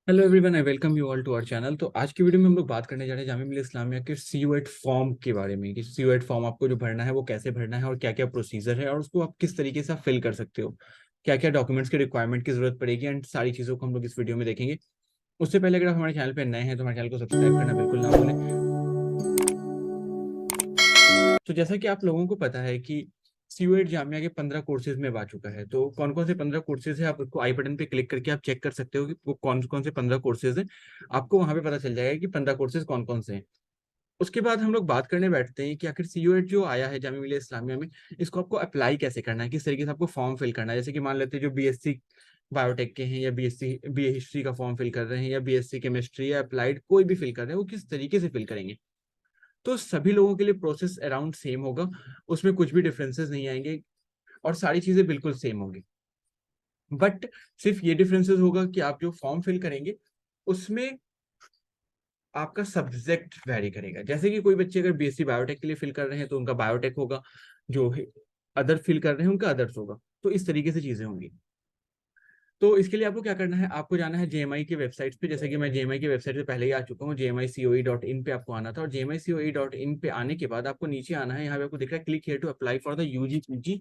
Hello everyone, I welcome you all to our channel. तो आज की वीडियो में हम लोग बात करने जा रहे हैं जामिया मिलिया इस्लामिया के सीयूएट फॉर्म के बारे में कि सीयूएट फॉर्म आपको जो भरना है वो कैसे भरना है और क्या क्या प्रोसीजर है और उसको आप किस तरीके से आप फिल कर सकते हो, क्या क्या डॉक्यूमेंट्स की रिक्वायरमेंट की जरूरत पड़ेगी एंड सारी चीज़ों को हम लोग इस वीडियो में देखेंगे। उससे पहले अगर आप हमारे चैनल पर नए हैं तो हमारे चैनल को सब्सक्राइब करना बिल्कुल ना भूलें। तो जैसा कि आप लोगों को पता है कि सीयूएट जामिया के 15 कोर्सेज में आ चुका है, तो कौन कौन से 15 कोर्सेज है आप उसको आई बटन पे क्लिक करके आप चेक कर सकते हो कि वो कौन कौन से 15 कोर्सेज हैं। आपको वहां पे पता चल जाएगा कि 15 कोर्सेज कौन कौन से हैं। उसके बाद हम लोग बात करने बैठते हैं कि आखिर सीयूएट जो आया है जामिया मिलिया इस्लामिया में, इसको आपको अप्लाई कैसे करना है, किस तरीके से आपको फॉर्म फिल करना है। जैसे कि मान लेते हैं जो बीएससी बायोटेक के हैं या बीए हिस्ट्री का फॉर्म फिल कर रहे हैं या बीएससी केमिस्ट्री या अप्लाइड कोई भी फिल कर रहे हैं, वो किस तरीके से फिल करेंगे। तो सभी लोगों के लिए प्रोसेस अराउंड सेम होगा, उसमें कुछ भी डिफरेंसेस नहीं आएंगे और सारी चीजें बिल्कुल सेम होंगी। बट सिर्फ ये डिफरेंसेस होगा कि आप जो फॉर्म फिल करेंगे उसमें आपका सब्जेक्ट वैरी करेगा। जैसे कि कोई बच्चे अगर बीएससी बायोटेक के लिए फिल कर रहे हैं तो उनका बायोटेक होगा, जो अदर फिल कर रहे हैं उनका अदर्स होगा। तो इस तरीके से चीजें होंगी। तो इसके लिए आपको क्या करना है, आपको जाना है जेएमआई की वेबसाइट पे। जैसे कि मैं जेएमआई की वेबसाइट पे पहले ही आ चुका हूँ, jmicoe.in पे आपको आना था और jmicoe.in पे आने के बाद आपको नीचे आना है। यहाँ पे आपको दिख रहा है click here to apply for the UG PG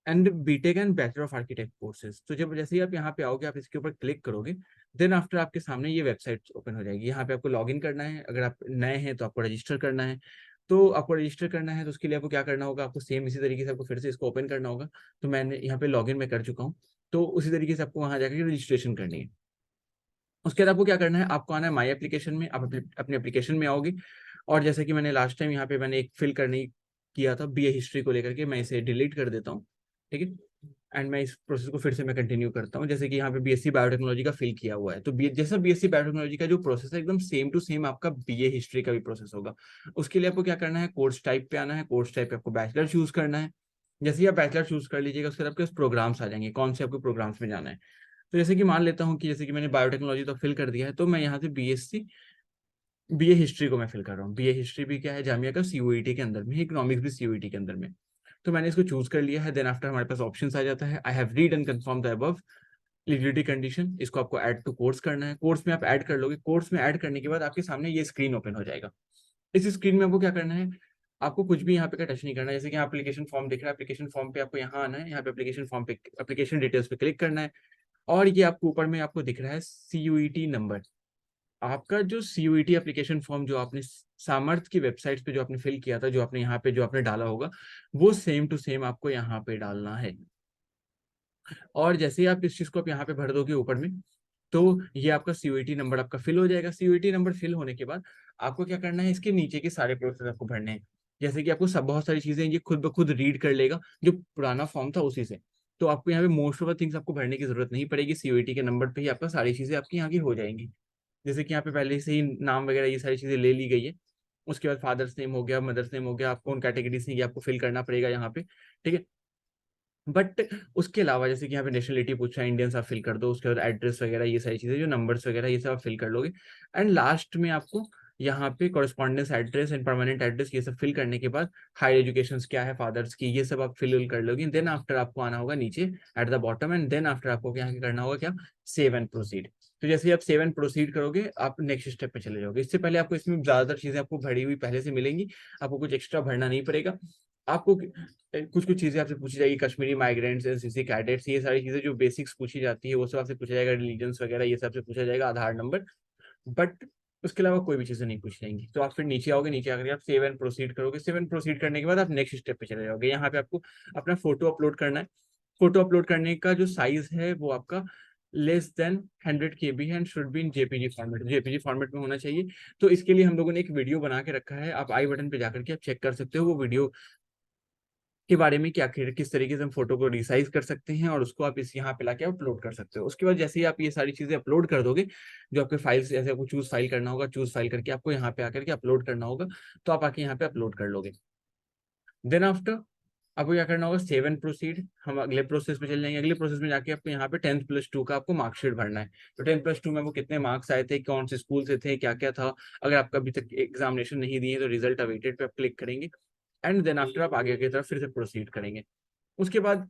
and BTech and bachelor of architect courses. तो जब जैसे ही आप यहाँ पे आओगे, आप इसके ऊपर क्लिक करोगे, देन आफ्टर आपके सामने ये वेबसाइट ओपन हो जाएगी। यहाँ पे आपको लॉग इन करना है, अगर आप नए हैं तो आपको रजिस्टर करना है। तो आपको रजिस्टर करना है तो उसके लिए आपको क्या करना होगा, आपको सेम इसी तरीके से आपको फिर से इसको ओपन करना होगा। तो मैंने यहाँ पे लॉग इन में कर चुका हूँ, तो उसी तरीके से आपको वहाँ जाकर रजिस्ट्रेशन करनी है। उसके बाद आपको क्या करना है, आपको आना है माई एप्लीकेशन में। आप अपने एप्लीकेशन में आओगे और जैसे कि मैंने लास्ट टाइम यहाँ पे मैंने एक फिल करने किया था बीए हिस्ट्री को लेकर के, मैं इसे डिलीट कर देता हूँ। ठीक है, एंड मैं इस प्रोसेस को फिर से मैं कंटिन्यू करता हूँ। जैसे कि यहाँ पे बीएससी बायोटेक्नोलॉजी का फिल किया हुआ है, तो जैसा बीएससी बायोटेक्नोलॉजी का जो प्रोसेस है एकदम सेम टू सेम आपका बीए हिस्ट्री का भी प्रोसेस होगा। उसके लिए आपको क्या करना है, कोर्स टाइप पे आना है। कोर्स टाइप पे आपको बैचलर चूज करना है। जैसे ही आप बैचलर चूज कर लीजिएगा उसके बाद आपके प्रोग्राम्स आ जाएंगे, कौन से आपको प्रोग्राम्स में जाना है। तो जैसे कि मान लेता हूँ कि जैसे कि मैंने बायोटेक्नोलॉजी तो फिल कर दिया है, तो मैं यहाँ से बीए हिस्ट्री को मैं फिल कर रहा हूँ। बीए हिस्ट्री भी क्या है, जामिया का सीयूईटी के अंदर में, इकोनॉमिक्स भी सीयूईटी के अंदर में। तो मैंने इसको चूज कर लिया है। देन आफ्टर हमारे पास ऑप्शंस आ जाता है, I have read and confirm the above eligibility condition. इसको आपको ऐड टू कोर्स करना है। कोर्स में आप ऐड कर लोगे। कोर्स में ऐड करने के बाद आपके सामने ये स्क्रीन ओपन हो जाएगा। इस स्क्रीन में आपको क्या करना है, आपको कुछ भी यहाँ पे का टच नहीं करना है। जैसे कि यहाँ एप्लीकेशन फॉर्म दिख रहा है, एप्लीकेशन फॉर्म पे आपको यहाँ आना है। यहाँ पे एप्लीकेशन फॉर्म पे एप्लीकेशन डिटेल्स पे क्लिक करना है और ये आपको ऊपर में आपको दिख रहा है सीयूईटी नंबर। आपका जो सीयूईटी एप्लीकेशन फॉर्म जो आपने सामर्थ की वेबसाइट पे जो आपने फिल किया था, जो आपने यहाँ पे जो आपने डाला होगा, वो सेम टू सेम आपको यहाँ पे डालना है। और जैसे ही आप इस चीज को आप यहाँ पे भर दोगे ऊपर में, तो ये आपका सीयूईटी नंबर आपका फिल हो जाएगा। सीयूईटी नंबर फिल होने के बाद आपको क्या करना है, इसके नीचे के सारे प्रोसेस आपको भरने हैं। जैसे कि आपको सब बहुत सारी चीजें ये खुद ब खुद रीड कर लेगा, जो पुराना फॉर्म था उसी से। तो आपको यहाँ पे मोस्ट ऑफ द थिंग्स आपको भरने की जरूरत नहीं पड़ेगी। सीयूईटी के नंबर पे ही आपका सारी चीजें आपकी यहाँ की हो जाएंगी। जैसे कि यहाँ पे पहले से ही नाम वगैरह ये सारी चीजें ले ली गई है। उसके बाद फादर्स नेम हो गया, मदर्स नेम हो गया, आपको उन कैटेगरी से ये आपको फिल करना पड़ेगा यहाँ पे। ठीक है, बट उसके अलावा जैसे कि यहाँ पे नेशनलिटी पूछा है, इंडियंस आप फिल कर दो। उसके बाद एड्रेस वगैरह ये सारी चीजें, जो नंबर्स वगैरह ये सब आप फिल कर लोगे। एंड लास्ट में आपको यहाँ पे correspondence address and permanent address ये सब फिल करने के बाद हायर एजुकेशन क्या है फादर्स की, ये सब आप फिल कर लोगे। देन आफ्टर आपको आना होगा नीचे at the bottom, and then after आपको यहाँ करना होगा क्या, सेव एंड प्रोसीड। तो जैसे ही आप सेव एंड प्रोसीड करोगे, आप नेक्स्ट स्टेप पे चले जाओगे। इससे पहले आपको इसमें ज्यादातर चीजें आपको भरी हुई पहले से मिलेंगी, आपको कुछ एक्स्ट्रा भरना नहीं पड़ेगा। आपको कुछ कुछ चीजें आपसे पूछी जाएगी, कश्मीरी माइग्रेंट्स, एनसीसी कैडेट्स, ये सारी चीजें जो बेसिक्स पूछी जाती है वो सब आपसे पूछा जाएगा। रिलीजन्स वगैरह ये सब से पूछा जाएगा, आधार नंबर। बट उसके अलावा कोई भी चीजें नहीं पूछ जाएंगी। तो आप फिर नीचे आओगे, नीचे आकर आप सेव एंड प्रोसीड करोगे। सेव एंड प्रोसीड करने के बाद आप नेक्स्ट स्टेप पे चले जाओगे। यहाँ पे आपको अपना फोटो अपलोड करना है। फोटो अपलोड करने का जो साइज है वो आपका less than 100 KB है and should be in JPG format, JPG format में होना चाहिए। तो इसके लिए हम लोगों ने एक वीडियो बना के रखा है, आप आई बटन पे जाकर के आप चेक कर सकते हो वो वीडियो के बारे में, कि आखिर किस तरीके से हम फोटो को रिसाइज कर सकते हैं और उसको आप इस यहाँ पे लाके अपलोड कर सकते हो। उसके बाद जैसे ही आप ये सारी चीजें अपलोड कर दोगे, जो आपके फाइल्स, जैसे आपको चूज फाइल करना होगा, चूज फाइल करके आपको यहाँ पे आकर के अपलोड करना होगा। तो आप आके यहाँ पे अपलोड कर लोगे। देन आफ्टर आपको क्या करना होगा, सेव एंड प्रोसीड। हम अगले प्रोसेस पे चल जाएंगे। अगले प्रोसेस में जाके आपको यहाँ पे 10th+2 का आपको मार्कशीट भरना है। तो 10th+2 में वो कितने मार्क्स आए थे, कौन से स्कूल से थे, क्या क्या था। अगर आपका अभी तक एग्जामिनेशन नहीं दिए तो रिजल्ट अवेटेड पे आप क्लिक करेंगे। एंड देन आफ्टर आप आगे की तरफ फिर से प्रोसीड करेंगे। उसके बाद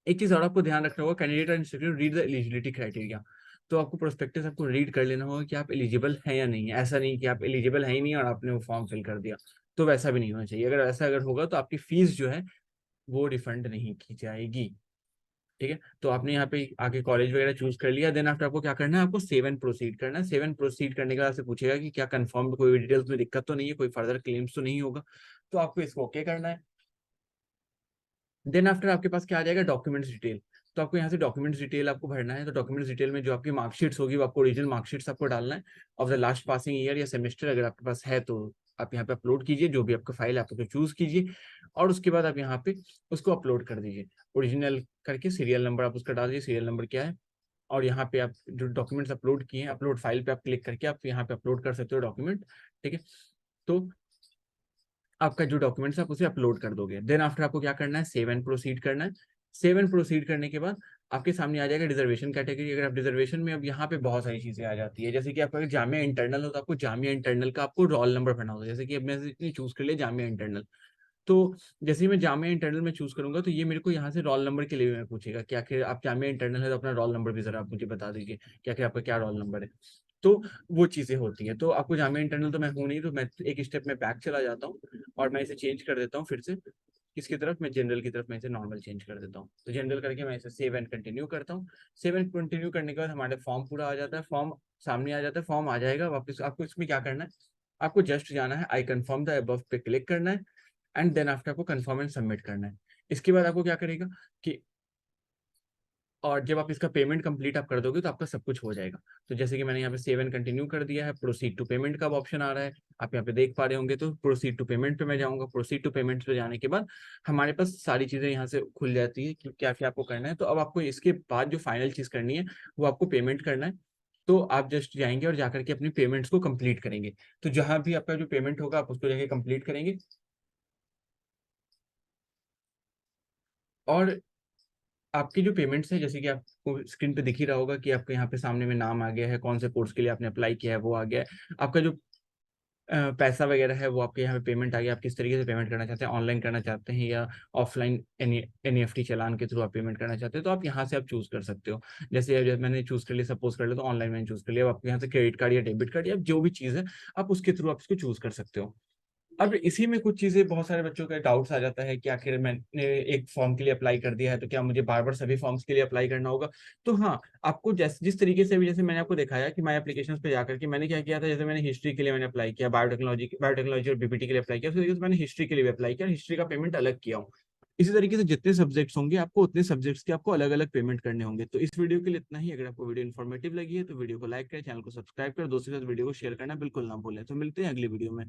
एक चीज और आपको ध्यान रखना होगा, कैंडिडेट और institute read the eligibility criteria. तो आपको प्रोस्पेक्टस आपको रीड कर लेना होगा कि आप एलिजिबल हैं या नहीं है। ऐसा नहीं कि आप एलिजिबल है ही नहीं और आपने वो फॉर्म फिल कर दिया, तो वैसा भी नहीं होना चाहिए। अगर ऐसा अगर होगा तो आपकी फीस जो है वो रिफंड नहीं की जाएगी। ठीक है, तो आपने यहाँ पे आके कॉलेज वगैरह चूज कर लिया। देन आफ्टर आपको क्या करना है, आपको सेव एंड प्रोसीड करना है। सेव एंड प्रोसीड करने के बाद आपसे पूछेगा कि क्या कंफर्म, कोई डिटेल्स में दिक्कत तो नहीं है, कोई फर्दर क्लेम्स तो नहीं होगा, तो आपको इसको ओके करना है। देन आफ्टर आपके पास क्या आ जाएगा, डॉक्यूमेंट्स डिटेल। तो आपको यहाँ से डॉक्यूमेंट्स डिटेल आपको भरना है। तो डॉक्यूमेंट्स डिटेल में जो आपकी मार्कशीट्स होगी वो आपको ओरिजिनल मार्कशीट्स आपको डालना है of the last passing year या सेमेस्टर, अगर आपके पास है तो आप यहाँ पे अपलोड कीजिए। जो भी आपका फाइल है आप उसको चूज कीजिए और उसके बाद आप यहाँ पे उसको अपलोड कर दीजिए ओरिजिनल करके। सीरियल नंबर आप उसका डाल दीजिए, सीरियल नंबर क्या है। और यहाँ पे आप जो डॉक्यूमेंट्स अपलोड किए हैं, अपलोड फाइल पे आप क्लिक करके आप यहाँ पे अपलोड कर सकते हो डॉक्यूमेंट। ठीक है, तो आपका जो डॉक्यूमेंट्स आप उसे अपलोड कर दोगे। देन आफ्टर आपको क्या करना है, सेव एंड प्रोसीड करना है। सेव एंड प्रोसीड करने के बाद आपके सामने आ जाएगा रिजर्वेशन कैटेगरी। अगर आप रिजर्वेशन में, अब यहाँ पे बहुत सारी चीजें आ जाती है, जैसे कि आपका अगर जामिया इंटरनल हो तो आपको जामिया इंटरनल का आपको रोल नंबर भरना होगा। जैसे कि अब मैंने चूज कर लिया जामिया इंटरनल, तो जैसे ही मैं जामिया इंटरनल में चूज करूंगा तो ये मेरे को यहाँ से रोल नंबर के लिए मैं पूछेगा कि आखिर आप जामिया इंटरनल है तो अपना रोल नंबर भी जरा आप मुझे बता दीजिए कि आखिर आपका क्या रोल नंबर है। तो वो चीजें होती हैं। तो आपको जामिया इंटरनल तो मैं हूँ नहीं, तो मैं एक स्टेप में बैक चला जाता हूँ और मैं इसे चेंज कर देता हूँ फिर से किसकी तरफ, मैं जनरल की तरफ मैं इसे नॉर्मल चेंज कर देता हूँ। तो जनरल करके मैं इसे सेव एंड कंटिन्यू करता हूँ। सेव एंड कंटिन्यू करने के बाद हमारे फॉर्म पूरा आ जाता है, फॉर्म सामने आ जाता है, फॉर्म आ जाएगा वापस। आपको इसमें क्या करना है, आपको जस्ट जाना है आई कंफर्म द अबव पे क्लिक करना है एंड देन आफ्टर आपको कंफर्म एंड सबमिट करना है। इसके बाद आपको क्या करेगा कि, और जब आप इसका पेमेंट कंप्लीट आप कर दोगे तो आपका सब कुछ हो जाएगा। तो जैसे कि मैंने यहाँ पे सेव एंड कंटिन्यू कर दिया है, प्रोसीड टू पेमेंट का ऑप्शन आ रहा है, आप यहाँ पे देख पा रहे होंगे। तो प्रोसीड टू पेमेंट पे मैं जाऊंगा। प्रोसीड टू पेमेंट पे जाने के बाद हमारे पास सारी चीजें यहाँ से खुल जाती है कि क्या क्या आपको करना है। तो अब आपको इसके बाद जो फाइनल चीज करनी है वो आपको पेमेंट करना है। तो आप जस्ट जाएंगे और जाकर के अपनी पेमेंट्स को कंप्लीट करेंगे। तो जहां भी आपका जो पेमेंट होगा आप उसको जाके कंप्लीट करेंगे। और आपकी जो पेमेंट्स है, जैसे कि आपको स्क्रीन पे दिख ही रहा होगा कि आपके यहाँ पे सामने में नाम आ गया है, कौन से कोर्स के लिए आपने अप्लाई किया है वो आ गया है। आपका जो पैसा वगैरह है वो आपके यहाँ पे पेमेंट आ गया। आप किस तरीके से पेमेंट करना चाहते हैं, ऑनलाइन करना चाहते हैं या ऑफलाइन एनईएफटी चालान के थ्रू आप पेमेंट करना चाहते हैं, तो आप यहाँ से आप चूज कर सकते हो। जैसे मैंने चूज कर लिया, सपोज कर लिया, तो ऑनलाइन मैंने चूज कर लिया। अब आपके यहाँ से क्रेडिट कार्ड या डेबिट कार्ड या जो भी चीज़ है आप उसके थ्रू आप इसको चूज कर सकते हो। अब इसी में कुछ चीजें, बहुत सारे बच्चों का डाउट्स आ जाता है कि आखिर मैंने एक फॉर्म के लिए अप्लाई कर दिया है तो क्या मुझे बार बार सभी फॉर्म्स के लिए अप्लाई करना होगा। तो हाँ, आपको जैसे जिस तरीके से भी, जैसे मैंने आपको दिखाया कि माई एप्लीकेशन पे जाकर के मैंने क्या किया था, जैसे मैंने हिस्ट्री के लिए मैंने अप्लाई किया, बायोटेक्नोलॉजी और बीपीटी के लिए अप्लाई किया, उसी तरीके से मैंने हिस्ट्री के लिए भी अप्लाई किया, हिस्ट्री का पेमेंट अलग किया हूँ। इसी तरीके से जितने सब्जेक्ट्स होंगे आपको उतने सब्जेक्ट्स के आपको अलग अलग पेमेंट करने होंगे। तो इस वीडियो के लिए इतना ही। अगर आपको वीडियो इन्फॉर्मेटिव लगी है तो वीडियो को लाइक करें, चैनल को सब्सक्राइब करें, दोस्तों के साथ वीडियो को शेयर करना बिल्कुल ना भूलें। तो मिलते हैं अगली वीडियो में।